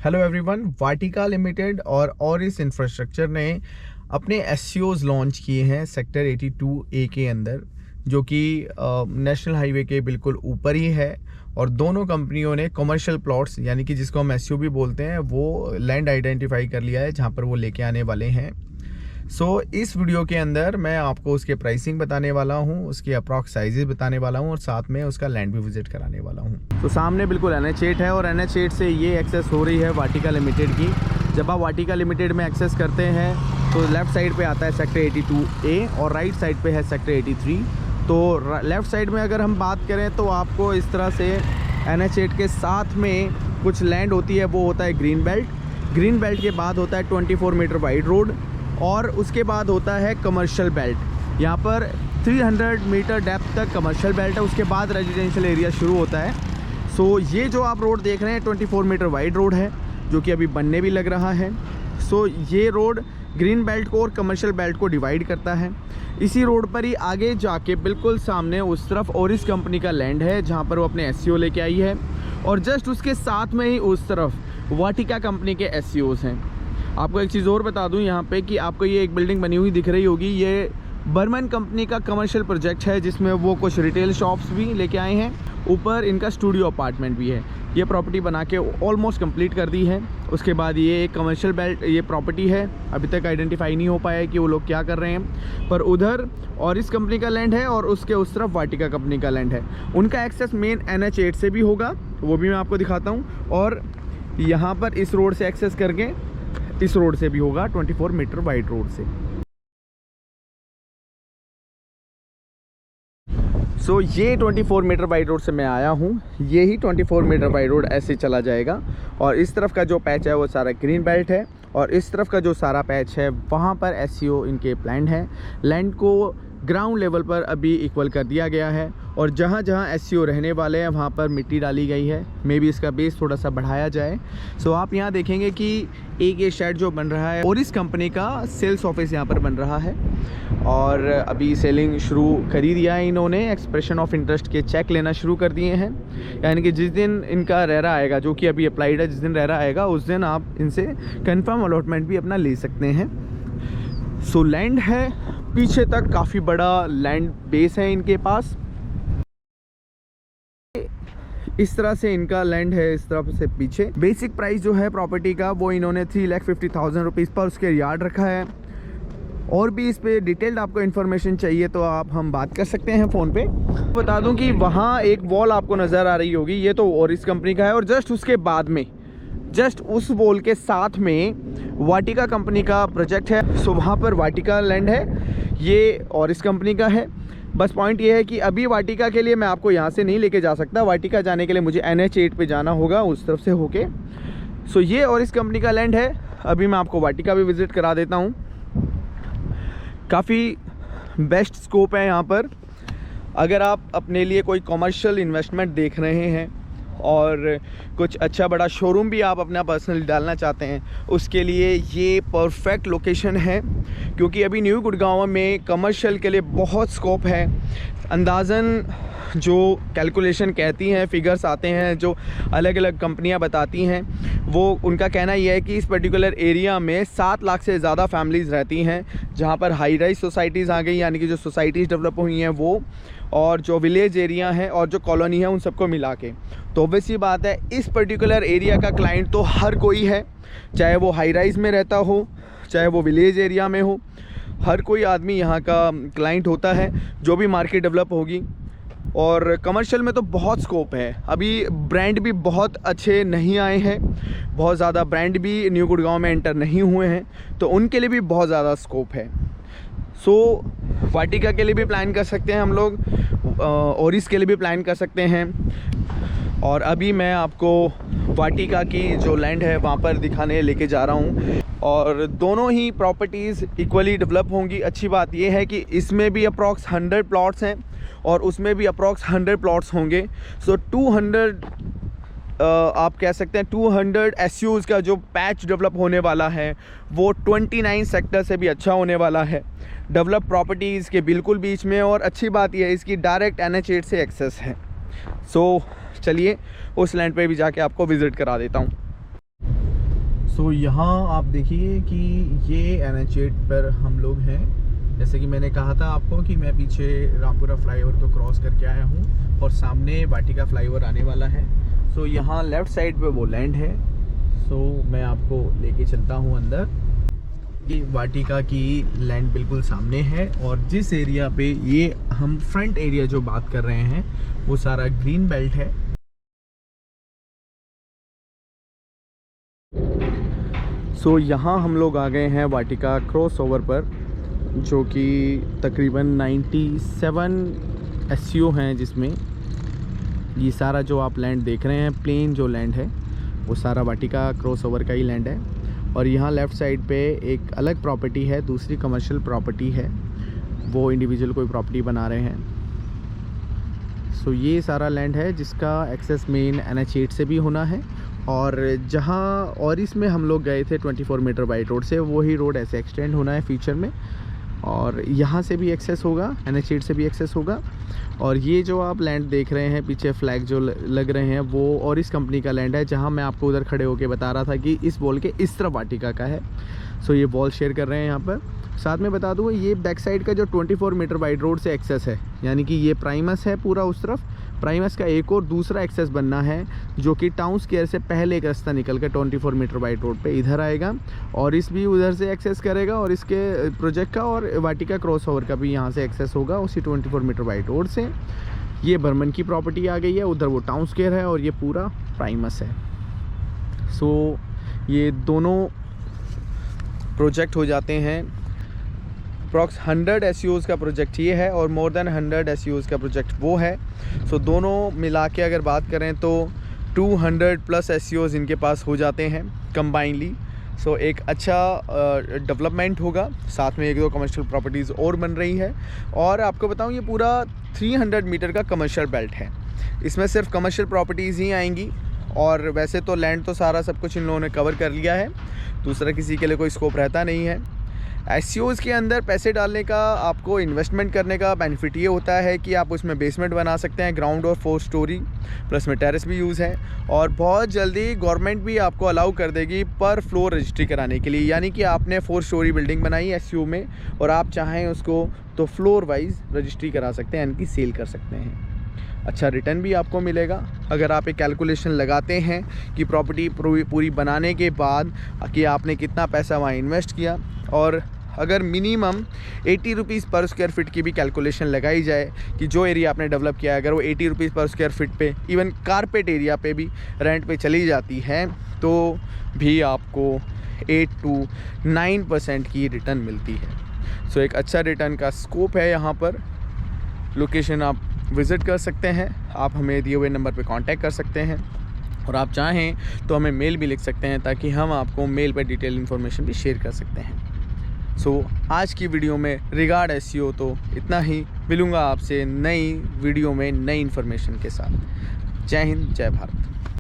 Hello everyone, वाटिका limited और इस infrastructure ने अपने एससीओज लॉन्च किए हैं सेक्टर 82A के अंदर, जो कि नेशनल हाईवे के बिल्कुल ऊपर ही है। और दोनों कंपनियों ने कमर्शियल प्लॉट्स, यानी कि जिसको हम एससीओ भी बोलते हैं, वो लैंड आइडेंटिफाई कर लिया है जहां पर वो लेके आने वाले हैं। इस वीडियो के अंदर मैं आपको उसके प्राइसिंग बताने वाला हूँ, उसके अप्रॉक्स साइजेस बताने वाला हूँ और साथ में उसका लैंड भी विजिट कराने वाला हूँ। सामने बिल्कुल NH8 है और NH8 से ये एक्सेस हो रही है वाटिका लिमिटेड की। जब आप वाटिका लिमिटेड में एक्सेस करते हैं तो लेफ़्ट साइड पे आता है सेक्टर 82A और राइट साइड पे है सेक्टर 83। तो लेफ़्ट साइड में अगर हम बात करें तो आपको इस तरह से NH8 के साथ में कुछ लैंड होती है, वो होता है ग्रीन बेल्ट के बाद होता है 24 मीटर वाइड रोड और उसके बाद होता है कमर्शियल बेल्ट। यहाँ पर 300 मीटर डेप्थ तक कमर्शियल बेल्ट है, उसके बाद रेजिडेंशियल एरिया शुरू होता है। ये जो आप रोड देख रहे हैं 24 मीटर वाइड रोड है, जो कि अभी बनने भी लग रहा है। ये रोड ग्रीन बेल्ट को और कमर्शियल बेल्ट को डिवाइड करता है। इसी रोड पर ही आगे जाके बिल्कुल सामने उस तरफ ओरिस कंपनी का लैंड है, जहाँ पर वो अपने एससीओ लेके आई है। और जस्ट उसके साथ में ही उस तरफ वाटिका कंपनी के एससीओज हैं। आपको एक चीज़ और बता दूं यहाँ पे कि आपको ये एक बिल्डिंग बनी हुई दिख रही होगी, ये बर्मन कंपनी का कमर्शियल प्रोजेक्ट है, जिसमें वो कुछ रिटेल शॉप्स भी लेके आए हैं। ऊपर इनका स्टूडियो अपार्टमेंट भी है। ये प्रॉपर्टी बना के ऑलमोस्ट कंप्लीट कर दी है। उसके बाद ये एक कमर्शियल बेल्ट ये प्रॉपर्टी है, अभी तक आइडेंटिफाई नहीं हो पाया है कि वो लोग क्या कर रहे हैं। पर उधर और इस कंपनी का लैंड है और उसके उस तरफ वाटिका कंपनी का लैंड है। उनका एक्सेस मेन NH8 से भी होगा, वो भी मैं आपको दिखाता हूँ। और यहाँ पर इस रोड से एक्सेस करके इस रोड से भी होगा, 24 मीटर वाइड रोड से। ये 24 मीटर वाइड रोड से मैं आया हूँ। ये ही 24 मीटर वाइड रोड ऐसे चला जाएगा और इस तरफ का जो पैच है वो सारा ग्रीन बेल्ट है और इस तरफ का जो सारा पैच है वहाँ पर एससीओ इनके प्लान है। लैंड को ग्राउंड लेवल पर अभी इक्वल कर दिया गया है और जहाँ जहाँ एससीओ रहने वाले हैं वहाँ पर मिट्टी डाली गई है। मे बी इसका बेस थोड़ा सा बढ़ाया जाए। आप यहाँ देखेंगे कि एक ये शेड जो बन रहा है और इस कंपनी का सेल्स ऑफिस यहाँ पर बन रहा है और अभी सेलिंग शुरू कर ही दिया है इन्होंने। एक्सप्रेशन ऑफ इंटरेस्ट के चेक लेना शुरू कर दिए हैं, यानी कि जिस दिन इनका रेरा आएगा, जो कि अभी अप्लाइड है, जिस दिन रेरा आएगा उस दिन आप इनसे कंफर्म अलॉटमेंट भी अपना ले सकते हैं। लैंड है पीछे तक, काफ़ी बड़ा लैंड बेस है इनके पास। इस तरह से इनका लैंड है, इस तरफ से पीछे। बेसिक प्राइस जो है प्रॉपर्टी का वो इन्होंने 3,50,000 रुपीज़ पर उसके यार्ड रखा है। और भी इस पे डिटेल्ड आपको इन्फॉर्मेशन चाहिए तो हम बात कर सकते हैं फ़ोन पे। बता दूं कि वहाँ एक वॉल आपको नज़र आ रही होगी, ये तो ओरिस कंपनी का है और जस्ट उसके बाद में, जस्ट उस वॉल के साथ में वाटिका कंपनी का प्रोजेक्ट है। वहाँ पर वाटिका लैंड है, ये ओरिस कंपनी का है। बस पॉइंट ये है कि अभी वाटिका के लिए मैं आपको यहाँ से नहीं लेके जा सकता। वाटिका जाने के लिए मुझे NH8 पे जाना होगा उस तरफ से होके। ये ओरिस कंपनी का लैंड है। अभी मैं आपको वाटिका भी विज़िट करा देता हूँ। काफ़ी बेस्ट स्कोप है यहाँ पर। अगर आप अपने लिए कोई कॉमर्शियल इन्वेस्टमेंट देख रहे हैं और कुछ अच्छा बड़ा शोरूम भी आप अपना पर्सनल डालना चाहते हैं, उसके लिए ये परफेक्ट लोकेशन है, क्योंकि अभी न्यू गुड़गांव में कमर्शियल के लिए बहुत स्कोप है। अंदाज़न जो कैलकुलेशन कहती हैं, फिगर्स आते हैं जो अलग अलग कंपनियां बताती हैं, वो उनका कहना यह है कि इस पर्टिकुलर एरिया में 7 लाख से ज़्यादा फैमिलीज़ रहती हैं, जहां पर हाई राइज सोसाइटीज़ आ गई, यानी कि जो सोसाइटीज़ डेवलप हुई हैं वो, और जो विलेज एरिया है और जो कॉलोनी है, उन सबको मिला के। तो ऑब्वियसली बात है, इस पर्टिकुलर एरिया का क्लाइंट तो हर कोई है, चाहे वो हाई राइज में रहता हो, चाहे वो विलेज एरिया में हो। हर कोई आदमी यहाँ का क्लाइंट होता है जो भी मार्केट डेवलप होगी। और कमर्शियल में तो बहुत स्कोप है। अभी ब्रांड भी बहुत अच्छे नहीं आए हैं, बहुत ज़्यादा ब्रांड भी न्यू गुड़गांव में एंटर नहीं हुए हैं, तो उनके लिए भी बहुत ज़्यादा स्कोप है। वाटिका के लिए भी प्लान कर सकते हैं हम लोग, ओरिस के लिए भी प्लान कर सकते हैं। और अभी मैं आपको वाटिका की जो लैंड है वहाँ पर दिखाने लेके जा रहा हूँ और दोनों ही प्रॉपर्टीज़ इक्वली डेवलप होंगी। अच्छी बात यह है कि इसमें भी अप्रॉक्स 100 प्लॉट्स हैं और उसमें भी अप्रॉक्स 100 प्लॉट्स होंगे। 200 आप कह सकते हैं 200 एसयूज़ का जो पैच डेवलप होने वाला है वो 29 सेक्टर से भी अच्छा होने वाला है, डेवलप प्रॉपर्टीज़ के बिल्कुल बीच में। और अच्छी बात यह है इसकी डायरेक्ट NH8 से एक्सेस है। चलिए उस लैंड पे भी जाके आपको विज़िट करा देता हूँ। सो यहाँ आप देखिए कि ये NH8 पर हम लोग हैं। जैसे कि मैंने कहा था आपको कि मैं पीछे रामपुरा फ्लाईओवर को क्रॉस करके आया हूँ और सामने वाटिका फ्लाईओवर आने वाला है। सो यहाँ लेफ़्ट साइड पे वो लैंड है। सो मैं आपको लेके चलता हूँ अंदर। ये वाटिका की लैंड बिल्कुल सामने है और जिस एरिया पे ये हम फ्रंट एरिया जो बात कर रहे हैं वो सारा ग्रीन बेल्ट है। सो यहाँ हम लोग आ गए हैं वाटिका क्रॉस ओवर पर, जो कि तकरीबन 97 SEO हैं, जिसमें ये सारा जो आप लैंड देख रहे हैं प्लेन जो लैंड है वो सारा वाटिका क्रॉस ओवर का ही लैंड है। और यहाँ लेफ़्ट साइड पे एक अलग प्रॉपर्टी है, दूसरी कमर्शियल प्रॉपर्टी है, वो इंडिविजुअल कोई प्रॉपर्टी बना रहे हैं। सो ये सारा लैंड है जिसका एक्सेस मेन NH8 से भी होना है। और जहाँ और इसमें हम लोग गए थे 24 मीटर वाइड रोड से, वही रोड ऐसे एक्सटेंड होना है फ्यूचर में। और यहाँ से भी एक्सेस होगा, NH8 से भी एक्सेस होगा। और ये जो आप लैंड देख रहे हैं पीछे फ्लैग जो लग रहे हैं वो और इस कंपनी का लैंड है, जहाँ मैं आपको उधर खड़े होकर बता रहा था कि इस वॉल के इस तरफ वाटिका का है। सो ये वॉल शेयर कर रहे हैं यहाँ पर। साथ में बता दूँ ये बैक साइड का जो 24 मीटर वाइड रोड से एक्सेस है, यानी कि ये प्राइमस है पूरा उस तरफ। प्राइमस का एक और दूसरा एक्सेस बनना है जो कि टाउन स्क्वायर से पहले एक रास्ता निकल कर 24 मीटर वाइड रोड पे इधर आएगा और इस भी उधर से एक्सेस करेगा। और इसके प्रोजेक्ट का और वाटिका क्रॉस ओवर का भी यहाँ से एक्सेस होगा उसी 24 मीटर वाइड रोड से। ये बर्मन की प्रॉपर्टी आ गई है, उधर वो टाउन स्क्वायर है और ये पूरा प्राइमस है। सो ये दोनों प्रोजेक्ट हो जाते हैं। अप्रॉक्स 100 SEOs का प्रोजेक्ट ये है और मोर देन 100 SEOs का प्रोजेक्ट वो है। सो दोनों मिला के अगर बात करें तो 200+ SEOs इनके पास हो जाते हैं कंबाइनली। सो एक अच्छा डेवलपमेंट होगा, साथ में 1-2 कमर्शियल प्रॉपर्टीज़ और बन रही है। और आपको बताऊं ये पूरा 300 मीटर का कमर्शियल बेल्ट है, इसमें सिर्फ कमर्शियल प्रॉपर्टीज़ ही आएंगी। और वैसे तो लैंड तो सारा सब कुछ इन लोगों ने कवर कर लिया है, दूसरा किसी के लिए कोई स्कोप रहता नहीं है। SEOs के अंदर पैसे डालने का, आपको इन्वेस्टमेंट करने का बेनिफिट ये होता है कि आप उसमें बेसमेंट बना सकते हैं, ग्राउंड और 4 स्टोरी, प्लस में टेरेस भी यूज़ है। और बहुत जल्दी गवर्नमेंट भी आपको अलाउ कर देगी पर फ्लोर रजिस्ट्री कराने के लिए, यानी कि आपने 4 स्टोरी बिल्डिंग बनाई SEO में और आप चाहें उसको तो फ्लोर वाइज रजिस्ट्री करा सकते हैं, यानी कि सेल कर सकते हैं। अच्छा रिटर्न भी आपको मिलेगा अगर आप एक कैलकुलेशन लगाते हैं कि प्रॉपर्टी पूरी बनाने के बाद कि आपने कितना पैसा वहाँ इन्वेस्ट किया। और अगर मिनिमम 80 रुपीज़ पर स्क्वायर फीट की भी कैलकुलेशन लगाई जाए कि जो एरिया आपने डेवलप किया है अगर वो 80 रुपीज़ पर स्क्वायर फीट पे, इवन कारपेट एरिया पे भी रेंट पे चली जाती है, तो भी आपको 8 to 9% की रिटर्न मिलती है। सो एक अच्छा रिटर्न का स्कोप है यहाँ पर। लोकेशन आप विज़िट कर सकते हैं, आप हमें दिए हुए नंबर पे कांटेक्ट कर सकते हैं और आप चाहें तो हमें मेल भी लिख सकते हैं ताकि हम आपको मेल पे डिटेल इन्फॉर्मेशन भी शेयर कर सकते हैं। सो आज की वीडियो में रिगार्ड SEO तो इतना ही। मिलूँगा आपसे नई वीडियो में नई इन्फॉर्मेशन के साथ। जय हिंद, जय भारत।